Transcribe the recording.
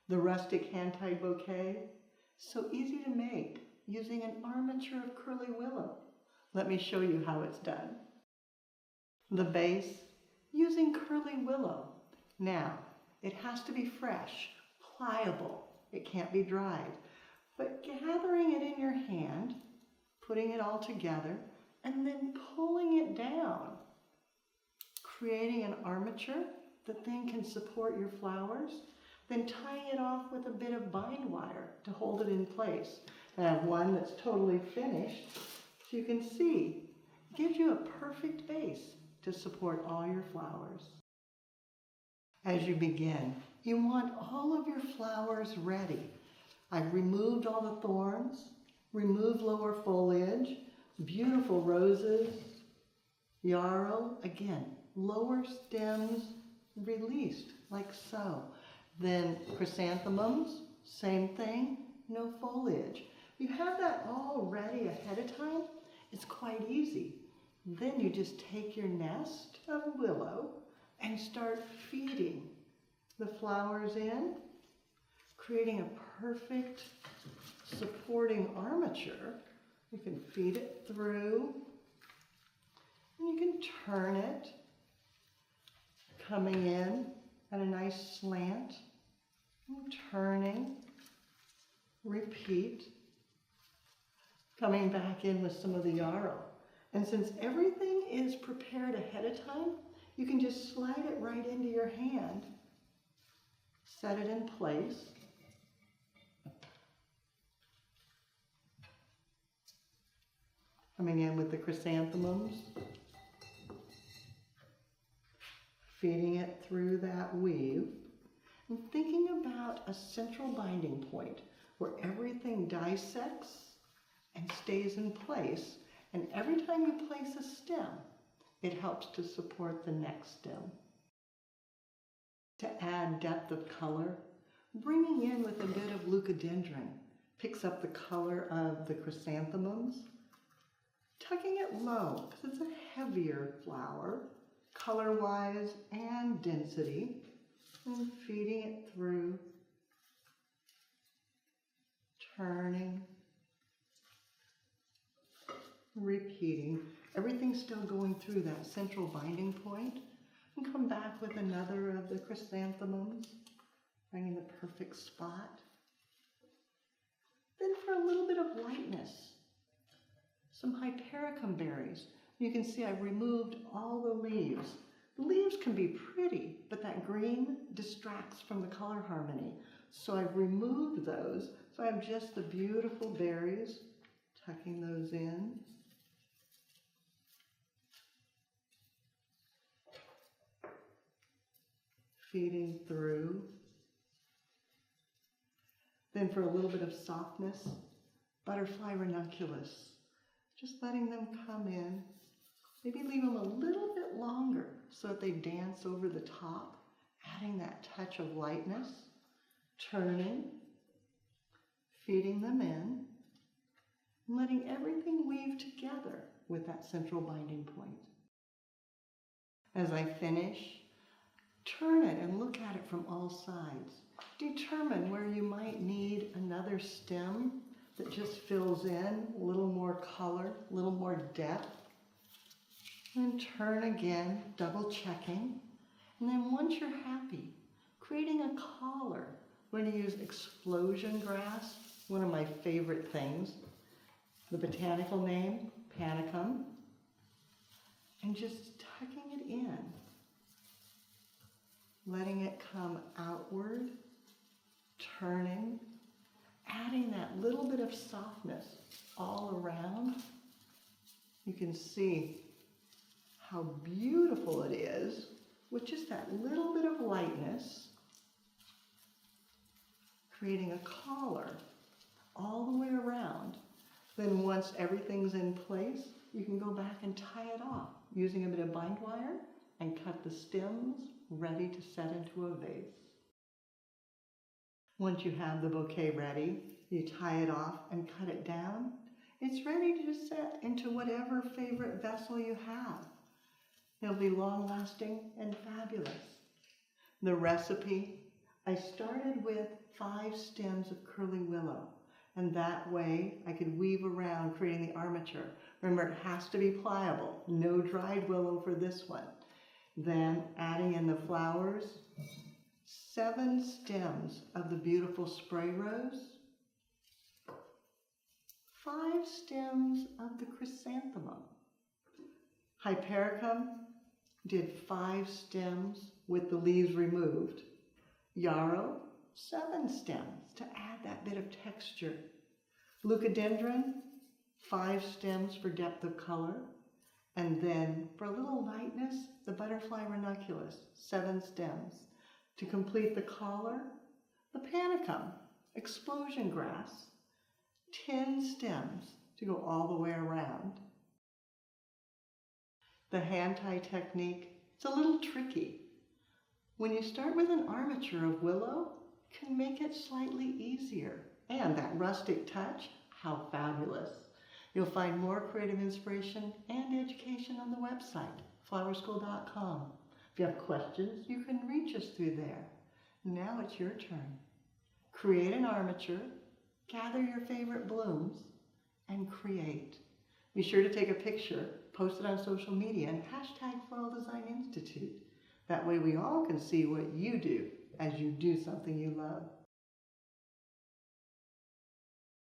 The rustic hand-tied bouquet, so easy to make using an armature of curly willow. Let me show you how it's done. The base, using curly willow. Now, it has to be fresh, pliable. It can't be dried. But gathering it in your hand, putting it all together, and then pulling it down, creating an armature that then can support your flowers, then tying it off with a bit of bind wire to hold it in place. I have one that's totally finished, so you can see, it gives you a perfect base to support all your flowers. As you begin, you want all of your flowers ready. I've removed all the thorns, removed lower foliage, beautiful roses, yarrow, again, lower stems released like so. Then chrysanthemums, same thing, no foliage. You have that all ready ahead of time, it's quite easy. Then you just take your nest of willow and start feeding the flowers in, creating a perfect supporting armature. You can feed it through, and you can turn it, coming in at a nice slant, and turning, repeat, coming back in with some of the yarrow. And since everything is prepared ahead of time, you can just slide it right into your hand, set it in place, coming in with the chrysanthemums, feeding it through that weave, and thinking about a central binding point where everything dissects and stays in place. And every time you place a stem, it helps to support the next stem. To add depth of color, bringing in with a bit of leucadendron picks up the color of the chrysanthemums, tucking it low because it's a heavier flower, color-wise and density, and feeding it through, turning, repeating. Everything's still going through that central binding point, and come back with another of the chrysanthemums, finding the perfect spot. Then for a little bit of lightness, some hypericum berries. You can see I've removed all the leaves. The leaves can be pretty, but that green distracts from the color harmony. So I've removed those. So I have just the beautiful berries, tucking those in. Feeding through. Then for a little bit of softness, butterfly ranunculus. Just letting them come in. Maybe leave them a little bit longer so that they dance over the top, adding that touch of lightness, turning, feeding them in, and letting everything weave together with that central binding point. As I finish, turn it and look at it from all sides. Determine where you might need another stem that just fills in a little more color, a little more depth. And turn again, double checking. And then once you're happy, creating a collar. We're going to use explosion grass, one of my favorite things. The botanical name, panicum. And just tucking it in. Letting it come outward, turning, adding that little bit of softness all around. You can see how beautiful it is with just that little bit of lightness, creating a collar all the way around. Then once everything's in place, you can go back and tie it off using a bit of bind wire and cut the stems ready to set into a vase. Once you have the bouquet ready, you tie it off and cut it down. It's ready to set into whatever favorite vessel you have. It'll be long-lasting and fabulous. The recipe, I started with 5 stems of curly willow, and that way I could weave around creating the armature. Remember, it has to be pliable, no dried willow for this one. Then adding in the flowers, 7 stems of the beautiful spray rose, 5 stems of the chrysanthemum. Hypericum did 5 stems with the leaves removed. Yarrow, 7 stems to add that bit of texture. Leucadendron, 5 stems for depth of color. And then for a little lightness, the butterfly ranunculus, 7 stems. To complete the collar, the panicum, explosion grass, 10 stems to go all the way around. The hand tie technique, it's a little tricky. When you start with an armature of willow, it can make it slightly easier. And that rustic touch, how fabulous. You'll find more creative inspiration and education on the website, flowerschool.com. If you have questions, you can reach us through there. Now it's your turn. Create an armature, gather your favorite blooms, and create. Be sure to take a picture, post it on social media, and hashtag Floral Design Institute. That way we all can see what you do as you do something you love.